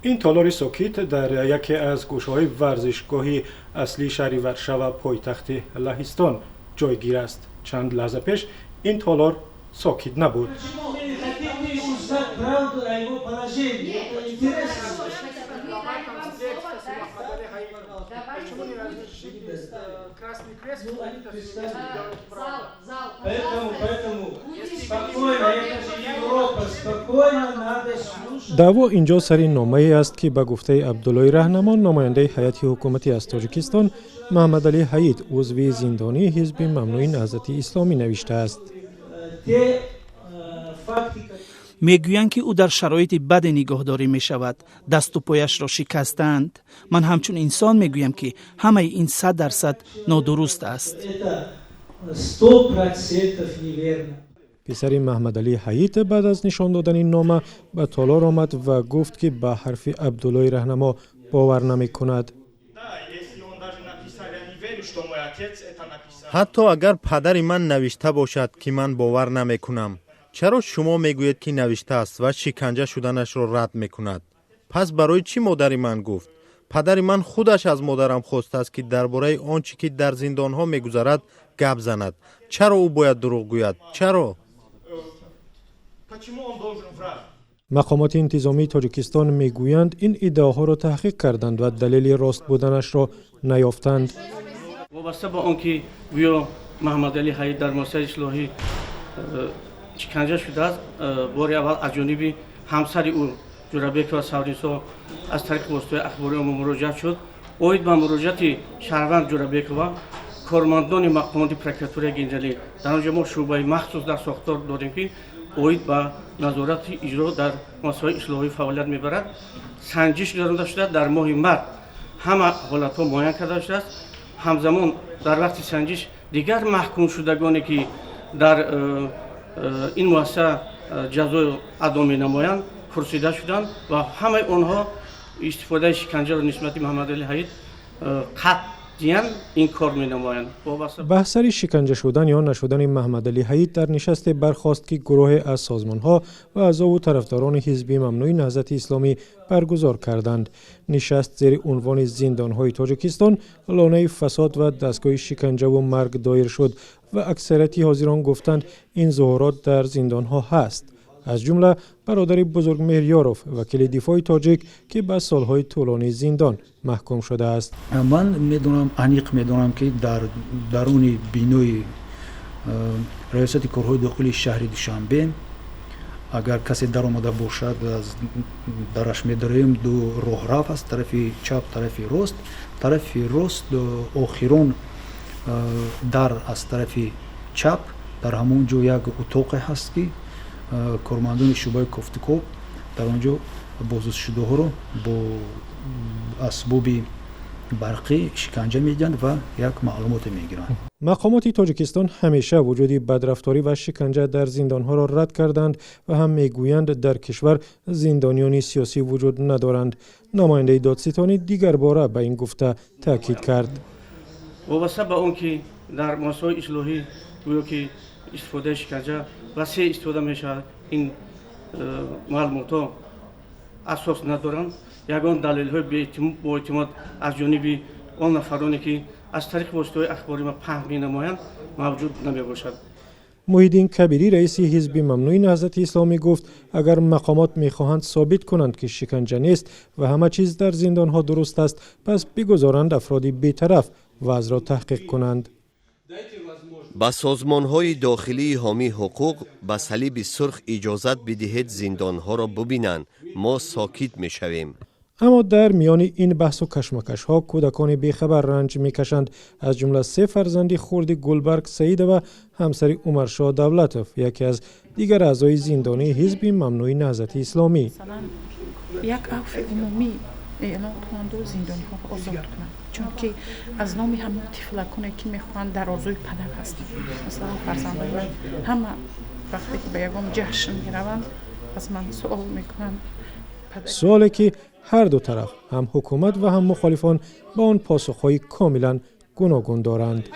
این تالار ساکیت در یکی از گوشه‌های ورزشگاهی اصلی شهر ورشوا پایتخت لهستان جایگیر است. چند لحظه پیش این تالار ساکیت نبود. دعوا اینجا سر نامه است که به گفته عبدالله رهنما نماینده هیئت حکومتی از تاجیکستان محمد علی حید عضو زندانی حزب ممنوع نهضت اسلامی نوشته است. میگویند که او در شرایط بد نگهداری می شود، دست و پایش را شکستند. من همچون انسان میگویم که همه این 100% نادرست است. پسر محمد علی حید بعد از نشان دادن این نامه به تالار آمد و گفت که به حرف عبدالله رهنما باور نمی کند. حتی اگر پدر من نوشته باشد که من باور نمی کنم. چرا شما میگویید که نوشته است و شکنجه شدنش را رد میکند؟ پس برای چی مادر من گفت؟ پدر من خودش از مادرم خواسته است که درباره آنچه که در زندان ها میگذرد گپ زند. چرا او باید دروغ گوید؟ چرا؟ مقامات انتظامی تاجیکستان میگویند این ادعاها را تحقیق کردند و دلیل راست بودنش را نیافتند. وابسته با آنکه ویا محمد علی حید در مؤسسه اصلاحی شکنجه شده است، بار اول از جانب همسر او جورابک و ساوریسو از طریق واسطه اخباری مراجعه شد. اوید با مراجعت شهروند جورابک و کارمندان مقامات پرکراتوری گنجلی در آنجا ما شعبه مخصوص در ساختار داریم که اوید با نظارت اجرا در مؤسسه اصلاحی فعالیت میبرد. سنجش گذرانده شده در ماه مارس همه حالت‌ها معاینه کرده شده است. همزمان در وقت سنجش دیگر محکوم شدگانی که در این مؤسسه جزای اعدام نمایند پرسیده شدند و همه آنها استفاده شکنجه را نسبت محمد علی حید قطعاً این کار می نمایند. بحث سر شکنجه شدن یا نشدن محمد علی حید در نشست برخاست که گروه از سازمان‌ها و اعضا و طرفداران حزب ممنوع نهضت اسلامی برگزار کردند. نشست زیر عنوان زندان‌های تاجیکستان لانه فساد و دستگاه شکنجه و مرگ دایر شد و اکثریت حاضران گفتند این ظاهرات در زندان‌ها هست. از جمله برادر بزرگ مهریاروف وکیل دفاع تاجیک که به سالهای طولانی زندان محکوم شده است. من میدونم میدونم که در درون بینوی ریاست کارهای داخلی شهر دوشنبه اگر کسی در آمده باشد درش می‌داریم دو راه رفت است، طرف چپ طرف راست آخرون در از طرف چپ در همون جو یک اتاق هست که کارمندان شعبه کوفتکوب در آنجا بازداشت شده ها رو با اسباب برقی شکنجه میدن و یک معلومات میگیرن. مقامات تاجیکستان همیشه وجود بدرفتاری و شکنجه در زندانها را رد کردند و هم میگویند در کشور زندانیان سیاسی وجود ندارند. نماینده دادستانی دیگر باره به این گفته تاکید کرد. وابسته به اون که در مؤسسه اصلاحی گویا که استفاده شکنجه وسیع استفاده میشه، این معلومات اساس ندارند. یگان دلیل های با اعتماد از جانب آن نفرانی که از طریق واسطه اخباری ما پهن می نمایند موجود نمی باشد. محیدین کبیری رئیس حزب ممنوع نهضت اسلامی گفت اگر مقامات میخواهند ثابت کنند که شکنجه نیست و همه چیز در زندان ها درست است، پس بگذارند افرادی بی‌طرف وضع را تحقیق کنند. با سازمان‌های داخلی حامی حقوق با صلیب سرخ اجازت بدهید زندان‌ها را ببینند، ما ساکت می‌شویم. اما در میان این بحث و کشمکش‌ها کودکان بیخبر رنج می‌کشند، از جمله 3 فرزند خرد گلبرگ سعید و همسر عمرشاه دولتوف، یکی از دیگر اعضای زندانی حزب ممنوع نهضت اسلامی. یک عفو عمومی اعلام کنند و زندان‌ها را آزاد کنند، چون که از نام همه طفلکانی که میخوان در آرزوی پدر هستند. مثلا فرزندان من همه وقتی که به یگان جشن میروند از من سوال میکنند. سوالی که هر دو طرف هم حکومت و هم مخالفان با آن پاسخهای کاملا گوناگون دارند.